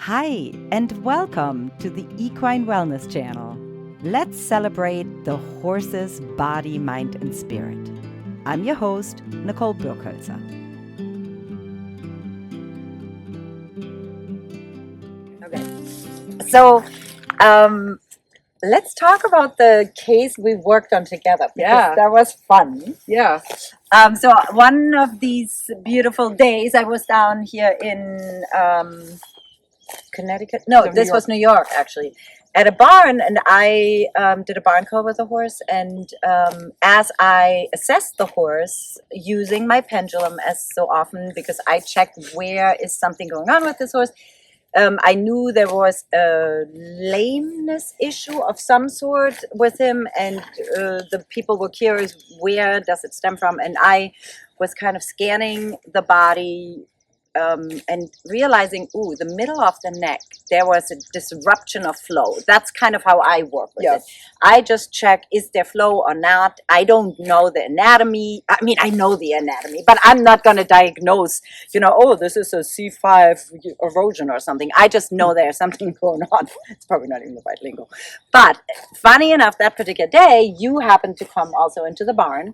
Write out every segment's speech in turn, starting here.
Hi, and welcome to the Equine Wellness Channel. Let's celebrate the horse's body, mind, and spirit. I'm your host, Nicole. Okay, so let's talk about the case we worked on together because that was fun. Yeah. So one of these beautiful days, I was down here in Connecticut. No, this was New York actually, at a barn, and I did a barn call with the horse. And as I assessed the horse using my pendulum, as so often, because I check where is something going on with this horse. I knew there was a lameness issue of some sort with him, and the people were curious, where does it stem from? And I was kind of scanning the body and realizing, the middle of the neck, there was a disruption of flow. That's kind of how I work with it. I just check, is there flow or not? I don't know the anatomy. I mean, I know the anatomy, but I'm not going to diagnose, this is a C5 erosion or something. I just know there's something going on. It's probably not even the right lingo. But funny enough, that particular day, you happened to come also into the barn.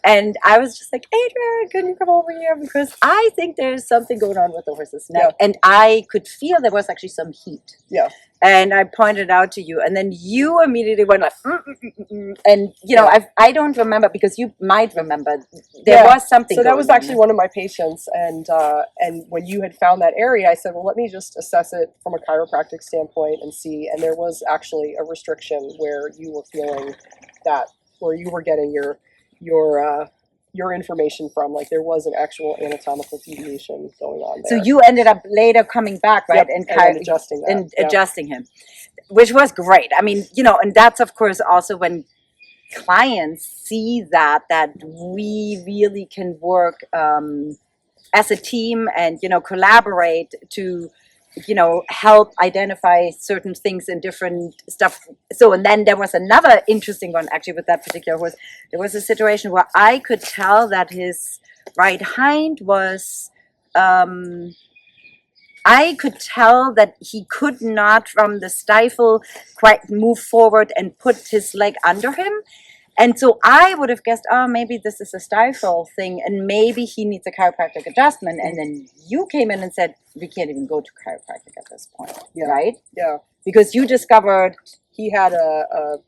And I was just like, Adrien, can you come over here? Because I think there's something going on with the horse's neck. Yeah. And I could feel there was actually some heat. Yeah. And I pointed out to you. And then you immediately went like, And, I don't remember, because you might remember, there was something. So that was actually one of my patients. And when you had found that area, I said, well, let me just assess it from a chiropractic standpoint and see. And there was actually a restriction where you were feeling that, where you were getting your information from, like there was an actual anatomical deviation going on there. So you ended up later coming back, right? Yep, and adjusting that. And adjusting him, which was great. I mean, and that's of course also when clients see that we really can work as a team and, collaborate to help identify certain things and different stuff. So, and then there was another interesting one actually with that particular horse. There was a situation where I could tell that his right hind was, I could tell that he could not, from the stifle, quite move forward and put his leg under him. And so I would have guessed, maybe this is a stifle thing, and maybe he needs a chiropractic adjustment. And then you came in and said, we can't even go to chiropractic at this point, right? Yeah. Because you discovered he had a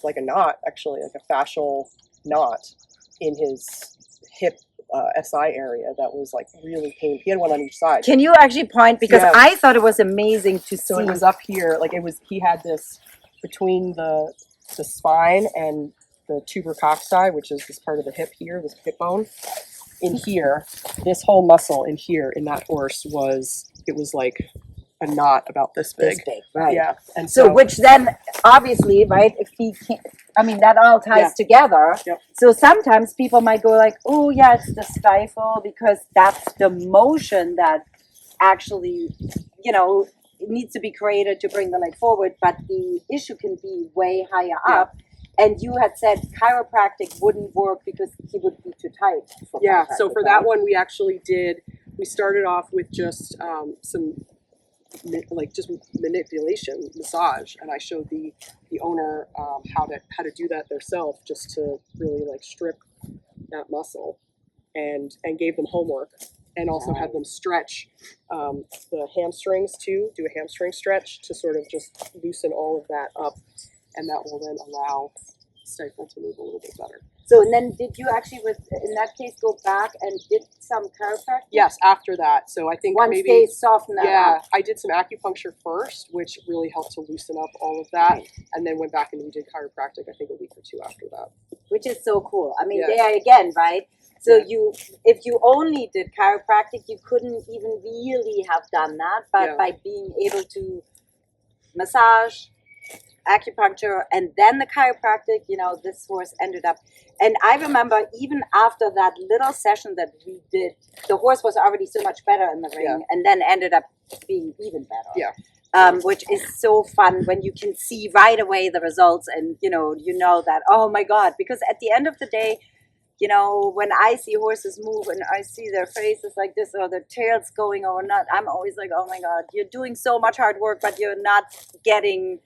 like a knot, actually, like a fascial knot in his hip SI area that was like really painful. He had one on each side. Can you actually point? Because I thought it was amazing to see. So it was up here, like he had this between the spine and the tubercocci, which is this part of the hip here, this hip bone. In here, this whole muscle in here in that horse was like a knot about this big. This big, right? Yeah. And so which then obviously, right, if he can't, I mean, that all ties together. Yep. So sometimes people might go like, oh yeah, it's the stifle, because that's the motion that actually, it needs to be created to bring the leg forward, but the issue can be way higher up. And you had said chiropractic wouldn't work because he would be too tight. So for that one, we started off with just some just manipulation, massage, and I showed the owner how to do that themselves, just to really like strip that muscle, and gave them homework. And also have them stretch the hamstrings too, do a hamstring stretch to sort of just loosen all of that up. And that will then allow stifle to move a little bit better. So, and then did you actually, in that case, go back and did some chiropractic? Yes, after that. So I think once they soften that up. I did some acupuncture first, which really helped to loosen up all of that. Right. And then went back and we did chiropractic, I think a week or two after that. Which is so cool. I mean, there again, right? So if you only did chiropractic, you couldn't even really have done that. But by being able to massage, acupuncture, and then the chiropractic, this horse ended up. And I remember even after that little session that we did, the horse was already so much better in the ring, and then ended up being even better. Yeah. Which is so fun when you can see right away the results, and you know that, oh my God, because at the end of the day, you know, when I see horses move and I see their faces like this or their tails going or not, I'm always like, oh my God, you're doing so much hard work, but you're not getting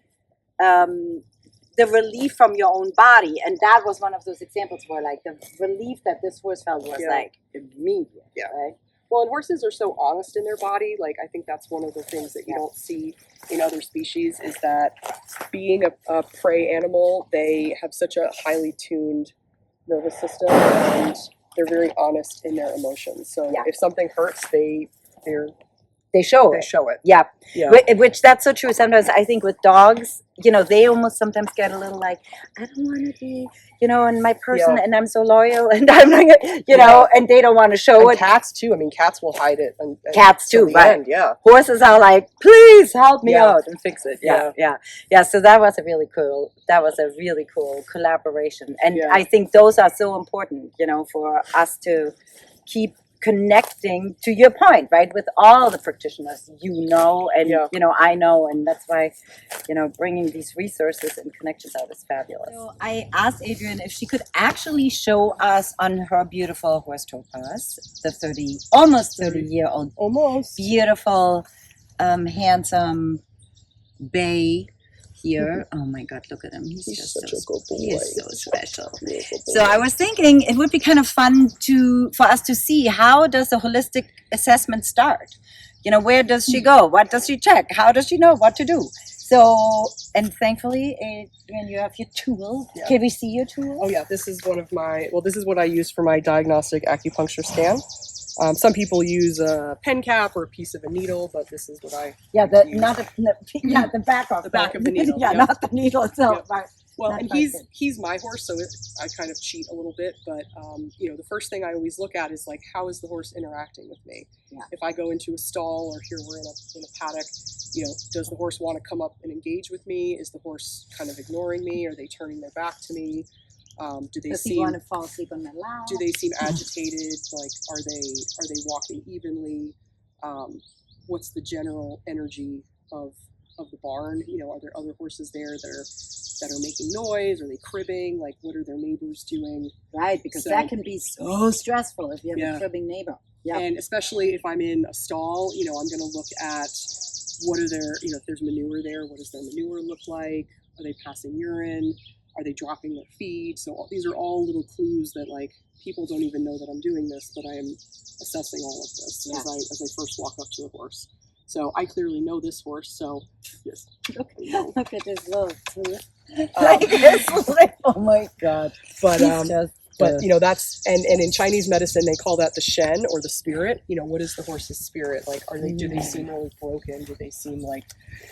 the relief from your own body. And that was one of those examples where like the relief that this horse felt was like immediate. Yeah. Right? Well, and horses are so honest in their body. Like, I think that's one of the things that you don't see in other species is that being a prey animal, they have such a highly tuned nervous system and they're very honest in their emotions. So if something hurts, they show it. Yeah. Which that's so true. Sometimes I think with dogs, you know, they almost sometimes get a little like, I don't want to be, you know, and my person and I'm so loyal and I'm like, you know, and they don't want to show it. Cats too. I mean, cats will hide it. Cats too, right? End, yeah. Horses are like, please help me out and fix it. Yeah. So that was a really cool collaboration. And I think those are so important, you know, for us to keep connecting, to your point, right, with all the practitioners, you know, and you know, I know, and that's why, you know, bringing these resources and connections out is fabulous. So I asked Adrien if she could actually show us on her beautiful horse Topaz, the almost 30-year-old, beautiful, handsome bay here. Oh my God, look at him. He's just such a good boy. He is so special. So I was thinking it would be kind of fun for us to see, how does the holistic assessment start? You know, where does she go? What does she check? How does she know what to do? So, and thankfully, Adrien, you have your tool. Can we see your tool? Oh yeah, this is one of my, this is what I use for my diagnostic acupuncture scan. Some people use a pen cap or a piece of a needle, but this is what I the back of the back of the needle. Not the needle itself. Right. Well, and he's my horse, so I kind of cheat a little bit. But you know, the first thing I always look at is like, how is the horse interacting with me? Yeah. If I go into a stall, or here we're in a paddock, you know, does the horse want to come up and engage with me? Is the horse kind of ignoring me? Are they turning their back to me? Does he want to fall asleep on the lap? Do they seem agitated? Like, are they walking evenly? What's the general energy of the barn? You know, are there other horses there that are making noise? Are they cribbing? Like, what are their neighbors doing? Right, because that can be so stressful if you have a cribbing neighbor. Yeah. And especially if I'm in a stall, you know, I'm going to look at what are their, you know, if there's manure there, what does their manure look like? Are they passing urine? Are they dropping their feed? So these are all little clues that, like, people don't even know that I'm doing this, but I am assessing all of this as I first walk up to the horse. So I clearly know this horse. So yes, look at this little tooth. Like this, oh my God! But you know, that's and in Chinese medicine they call that the shen, or the spirit. You know, what is the horse's spirit? Like, do they seem really broken? Do they seem like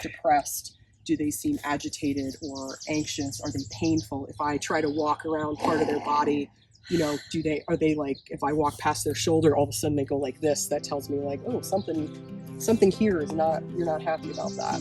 depressed? Do they seem agitated or anxious? Are they painful? If I try to walk around part of their body, you know, are they like, if I walk past their shoulder, all of a sudden they go like this, that tells me like, oh, something here is not, you're not happy about that.